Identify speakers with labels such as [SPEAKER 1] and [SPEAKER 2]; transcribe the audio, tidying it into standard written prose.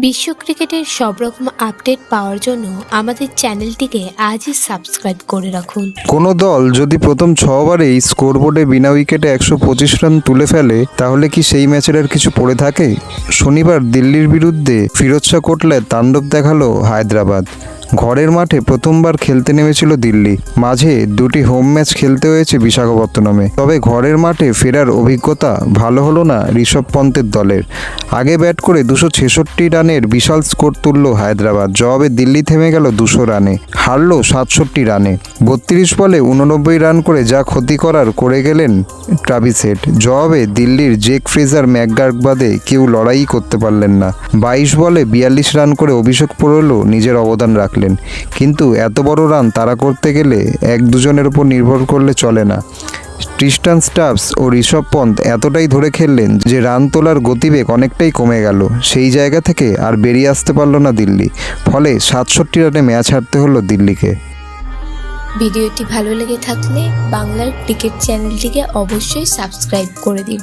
[SPEAKER 1] বিশ্ব ক্রিকেটের সব রকম আপডেট পাওয়ার জন্য আমাদের চ্যানেলটিকে আজই সাবস্ক্রাইব করে রাখুন।
[SPEAKER 2] কোনো দল যদি প্রথম 6 ওভারেই স্কোরবোর্ডে বিনা উইকেটে 125 রান তুলে ফেলে তাহলে কি সেই ম্যাচের আর কিছু পড়ে থাকে? শনিবার দিল্লির বিরুদ্ধে ফিরোজ শাহ কোটলায় তাণ্ডব দেখালো হায়দ্রাবাদ। ঘরের মাঠে প্রথমবার খেলতে নেমেছিল দিল্লি। মাঝে দুটি হোম ম্যাচ খেলতে হয়েছে বিশাখাপত্তনমে। তবে ঘরের মাঠে ফেরার অভিজ্ঞতা ভালো হলো না ঋষভ পন্তের দলের। আগে ব্যাট করে 266 রানের বিশাল স্কোর তুলল হায়দ্রাবাদ। জবাবে দিল্লি থেমে গেল 200 রানে, হারল 67 রানে। 32 বলে 89 রান করে যা ক্ষতি করার করে গেলেন ট্রাভিস হেড। জবাবে দিল্লির জেক ফ্রেজার ম্যাকগার্ক বাদে কেউ লড়াই করতে পারলেন না। 22 বলে 42 রান করে অভিষেক পোরেলও নিজের অবদান রাখলেন। কিন্তু এত বড় রান তাড়া করতে গেলে এক দুজনের উপর নির্ভর করলে চলে না। ট্রিস্টান স্টাবস ও ঋষভ পন্থ এতটাই ধরে খেললেন যে রান তোলার গতিবেগ অনেকটাই কমে গেল। সেই জায়গা থেকে আর বেরিয়ে আসতে পারল না দিল্লি। ফলে 67 রানে ম্যাচ হারতে হলো দিল্লিকে।
[SPEAKER 1] ভিডিওটি ভালো লেগে থাকলে বাংলার ক্রিকেট চ্যানেলটিকে অবশ্যই সাবস্ক্রাইব করে দিন।